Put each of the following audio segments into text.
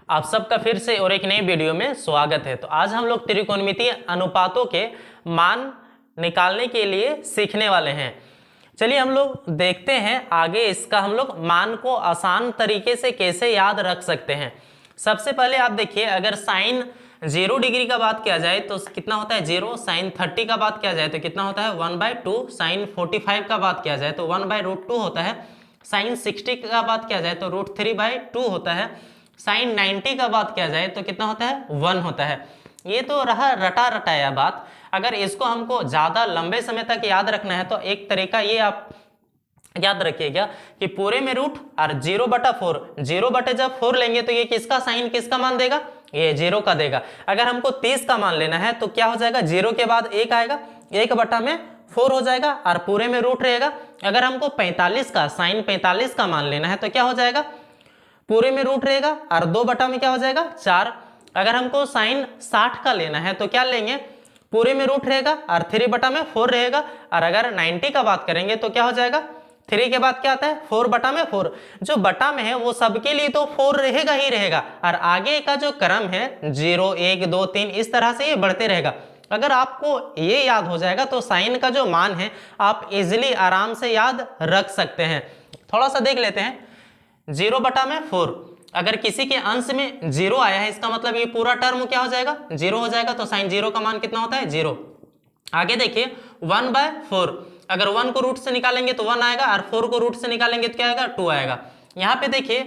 आप सबका फिर से और एक नई वीडियो में स्वागत है। तो आज हम लोग त्रिकोणमितीय अनुपातों के मान निकालने के लिए सीखने वाले हैं। चलिए हम लोग देखते हैं आगे इसका हम लोग मान को आसान तरीके से कैसे याद रख सकते हैं। सबसे पहले आप देखिए, अगर साइन 0 डिग्री का बात किया जाए तो कितना होता है 0, साइन 30 का बात किया जाए तो कितना होता है 1/2, साइन 45 का बात किया जाए तो 1/√2 होता है, साइन 60 का बात किया जाए तो √3/2 होता है, साइन 90 का बात किया जाए तो कितना होता है 1 होता है। ये तो रहा रटा रटाया बात। अगर इसको हमको ज़्यादा लंबे समय तक याद रखना है तो एक तरीका ये आप याद रखिएगा कि पूरे में रूट और 0/4, 0 जब 4 लेंगे तो ये किसका साइन किसका मान देगा, ये 0 का देगा। अगर हमको 30 का मान लेना है तो क्या हो जाएगा, 0 के बाद 1 आएगा, 1/4 हो जाएगा और पूरे में रूट रहेगा। अगर हमको 45 का साइन 45 का मान लेना है तो क्या हो जाएगा, पूरे में रूट रहेगा और 2 में क्या हो जाएगा 4। अगर हमको साइन 60 का लेना है तो क्या लेंगे, पूरे में रूट रहेगा और 3/4 रहेगा। और अगर 90 का बात करेंगे तो क्या हो जाएगा, 3 के बाद क्या आता है 4/4। जो बटा में है वो सबके लिए तो 4 रहेगा ही रहेगा और आगे का जो क्रम है 0, 1, 2, 3 इस तरह से ये बढ़ते रहेगा। अगर आपको ये याद हो जाएगा तो साइन का जो मान है आप इजिली आराम से याद रख सकते हैं। थोड़ा सा देख लेते हैं, 0/4 अगर किसी के अंश में 0 आया है इसका मतलब ये पूरा टर्म क्या हो जाएगा 0 हो जाएगा। तो साइन 0 का मान कितना होता है 0। आगे देखिए 1/4, अगर 1 को रूट से निकालेंगे तो 1 आएगा और 4 को रूट से निकालेंगे तो क्या आएगा 2 आएगा। यहाँ पे देखिए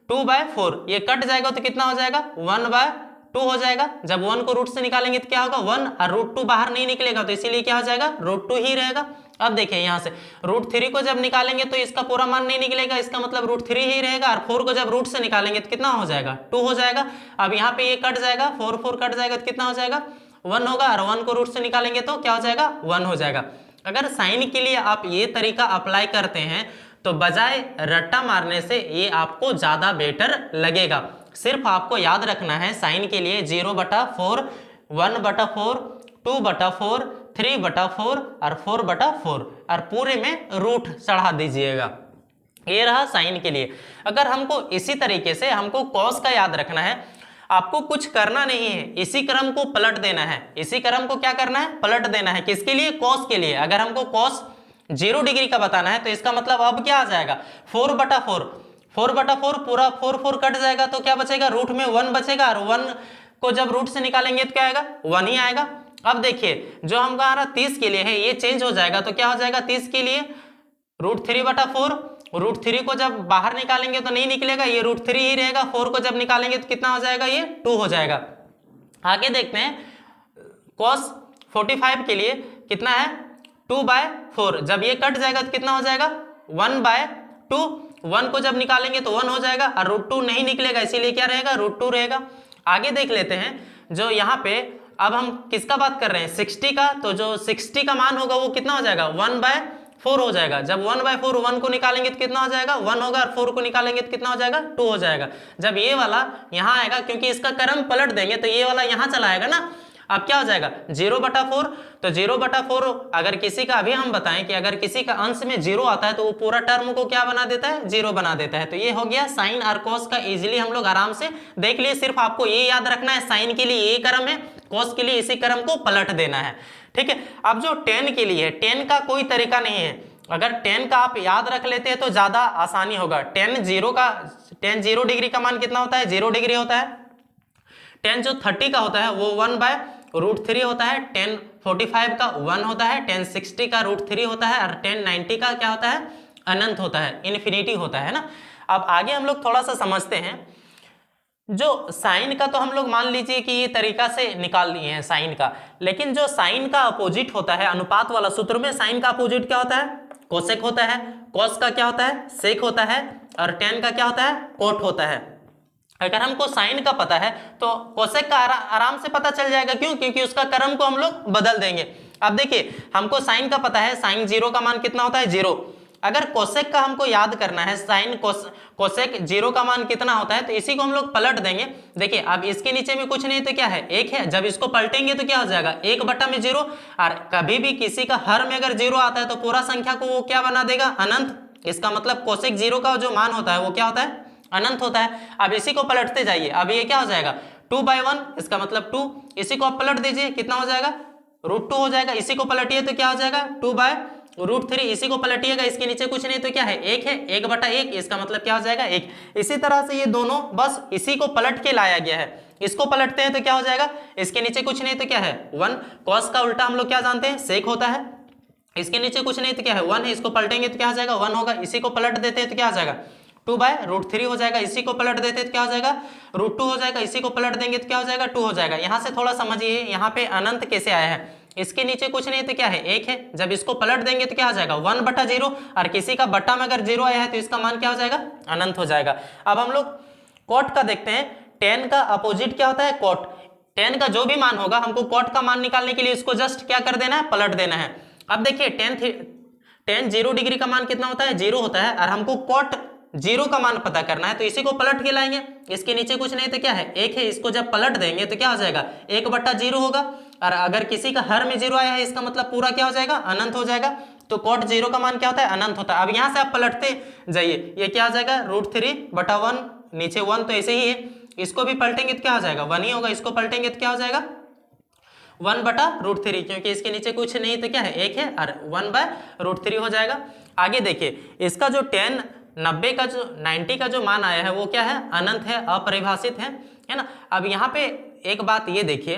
2/4 ये कट जाएगा तो कितना हो जाएगा 1/2 हो जाएगा। जब 1 को रूट से निकालेंगे तो क्या होगा 1 और √2 बाहर नहीं निकलेगा तो इसीलिए क्या हो जाएगा √2 ही रहेगा। अब देखिए यहाँ से √3 को जब निकालेंगे तो इसका पूरा मान नहीं निकलेगा, इसका मतलब √3 ही रहेगा और 4 को जब रूट से निकालेंगे तो कितना हो जाएगा 2 हो जाएगा। अब यहाँ पे ये कट जाएगा, 4 कट जाएगा तो कितना हो जाएगा 1 होगा और 1 को रूट से निकालेंगे तो क्या हो जाएगा 1 हो जाएगा। अगर साइन के लिए आप ये तरीका अप्लाई करते हैं तो बजाय रट्टा मारने से ये आपको ज़्यादा बेटर लगेगा। सिर्फ आपको याद रखना है साइन के लिए 0/4, 1/4, 2/4, 3/4 और 4/4 और पूरे में रूट चढ़ा दीजिएगा। ये रहा साइन के लिए। अगर हमको इसी तरीके से हमको कॉस का याद रखना है, आपको कुछ करना नहीं है, इसी क्रम को पलट देना है। इसी क्रम को क्या करना है पलट देना है, किसके लिए कॉस के लिए। अगर हमको कॉस 0 डिग्री का बताना है तो इसका मतलब अब क्या आ जाएगा 4/4, 4/4 पूरा 4 कट जाएगा तो क्या बचेगा रूट में 1 बचेगा और 1 को जब रूट से निकालेंगे तो क्या आएगा 1 ही आएगा। अब देखिए जो हमारा 30 के लिए है ये चेंज हो जाएगा तो क्या हो जाएगा 30 के लिए √3/4, √3 को जब बाहर निकालेंगे तो नहीं निकलेगा, ये √3 ही रहेगा। 4 को जब निकालेंगे तो कितना हो जाएगा ये 2 हो जाएगा। आगे देखते हैं cos 45 के लिए कितना है 2/4, जब ये कट जाएगा तो कितना हो जाएगा 1/2, 1 को जब निकालेंगे तो 1 हो जाएगा और √2 नहीं निकलेगा इसीलिए क्या रहेगा √2 रहेगा। आगे देख लेते हैं जो यहाँ पे अब हम किसका बात कर रहे हैं 60 का, तो जो 60 का मान होगा वो कितना हो जाएगा 1/4 हो जाएगा। जब 1/4 1 को निकालेंगे तो कितना हो जाएगा 1 होगा और 4 को निकालेंगे तो कितना हो जाएगा 2 हो जाएगा। जब ये वाला यहाँ आएगा क्योंकि इसका क्रम पलट देंगे तो ये वाला यहाँ चला आएगा ना, अब क्या हो जाएगा 0/4। तो 0/4 अगर किसी का अभी हम बताएं कि अगर किसी का अंश में 0 आता है तो वो पूरा टर्म को क्या बना देता है 0 बना देता है। तो ये हो गया साइन और कॉस का, इजीली हम लोग आराम से देख लिए। सिर्फ आपको ये याद रखना है साइन के लिए ये क्रम है, कॉस के लिए इसी क्रम को पलट देना है, ठीक है। अब जो tan के लिए है, tan का कोई तरीका नहीं है। अगर tan का आप याद रख लेते हैं तो ज्यादा आसानी होगा। tan 0 डिग्री का मान कितना होता है 0 डिग्री होता है। tan जो 30 का होता है वो 1/√3 होता है, tan 45 का 1 होता है, tan 60 का √3 होता है और tan 90 का क्या होता है अनंत होता है, इन्फिनिटी होता है ना। अब आगे हम लोग थोड़ा सा समझते हैं। जो साइन का तो हम लोग मान लीजिए कि ये तरीका से निकाल लिए हैं साइन का, लेकिन जो साइन का अपोजिट होता है अनुपात वाला सूत्र में साइन का अपोजिट क्या होता है कोसेक होता है, कॉस का क्या होता है सेक होता है और tan का क्या होता है कोट होता है। अगर हमको साइन का पता है तो कोसेक का आराम से पता चल जाएगा, क्यों, क्योंकि उसका क्रम को हम लोग बदल देंगे। अब देखिए हमको साइन का पता है, साइन 0 का मान कितना होता है 0। अगर कोसेक का हमको याद करना है, साइन कोसेक 0 का मान कितना होता है, तो इसी को हम लोग पलट देंगे। देखिए अब इसके नीचे में कुछ नहीं तो क्या है 1 है, जब इसको पलटेंगे तो क्या हो जाएगा 1/0। और कभी भी किसी का हर में अगर 0 आता है तो पूरा संख्या को वो क्या बना देगा अनंत। इसका मतलब कोसेक 0 का जो मान होता है वो क्या होता है अनंत होता है। अब इसी को पलटते जाइए, अब ये क्या हो जाएगा 2/1, इसका मतलब 2, इसी को आप पलट दीजिए, कितना हो जाएगा √2 हो जाएगा। इसी को पलटिए तो क्या हो जाएगा 2/√3, इसी को पलटिएगा, इसके नीचे कुछ नहीं तो क्या है 1 है, 1/1, इसका मतलब क्या हो जाएगा 1। इसी तरह से ये दोनों बस इसी को पलट के लाया गया है, इसको पलटते हैं तो क्या हो जाएगा, इसके नीचे कुछ नहीं तो क्या है 1, कॉस का उल्टा हम लोग क्या जानते हैं सेक होता है, इसके नीचे कुछ नहीं तो क्या है 1 है, इसको पलटेंगे तो क्या हो जाएगा 1 होगा, इसी को पलट देते हैं तो क्या हो जाएगा 2/√3 हो जाएगा, इसी को पलट देते हैं तो क्या हो जाएगा √2 हो जाएगा, इसी को पलट देंगे तो क्या हो जाएगा 2 हो जाएगा। यहाँ से थोड़ा समझिए यहाँ पे अनंत कैसे आया है, इसके नीचे कुछ नहीं तो क्या है 1 है, जब इसको पलट देंगे तो क्या हो जाएगा 1/0, और किसी का बट्टा में अगर 0 आया है तो इसका मान क्या हो जाएगा अनंत हो जाएगा। अब हम लोग कॉट का देखते हैं, tan का अपोजिट क्या होता है कॉट, tan का जो भी मान होगा हमको कॉट का मान निकालने के लिए इसको जस्ट क्या कर देना है पलट देना है। अब देखिए tan 0 डिग्री का मान कितना होता है 0 होता है, और हमको कॉट 0 का मान पता करना है, तो इसी को पलट के लाएंगे, इसके नीचे कुछ नहीं तो क्या है 1 है, इसको जब पलट देंगे तो क्या हो जाएगा 1/0 होगा, और अगर किसी का हर में 0 आया है इसका मतलब पूरा क्या हो जाएगा अनंत हो जाएगा। तो कॉट 0 का मान क्या होता है अनंत होता है। अब यहाँ से आप पलटते जाइए, ये क्या हो जाएगा √3/1, नीचे 1 तो ऐसे ही है, इसको भी पलटेंगे तो क्या हो जाएगा 1 ही होगा, इसको पलटेंगे तो क्या हो जाएगा 1/√3, क्योंकि इसके नीचे कुछ नहीं तो क्या है 1 है, और 1/√3 हो जाएगा। आगे देखिए इसका जो 90 का जो मान आया है वो क्या है अनंत है, अपरिभाषित है ना। अब यहाँ पे एक बात ये देखिए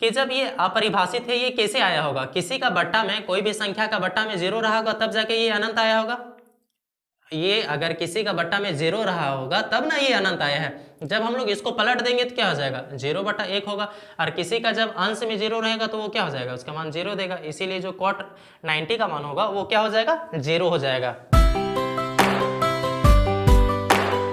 कि जब ये अपरिभाषित है ये कैसे आया होगा, किसी का बट्टा में कोई भी संख्या का बट्टा में 0 रहा होगा तब जाके ये अनंत आया होगा, ये अगर किसी का बट्टा में 0 रहा होगा तब ना ये अनंत आया है। जब हम लोग इसको पलट देंगे तो क्या हो जाएगा 0/1 होगा, और किसी का जब अंश में 0 रहेगा तो वो क्या हो जाएगा उसका मान 0 देगा, इसीलिए जो कॉट 90 का मान होगा वो क्या हो जाएगा 0 हो जाएगा।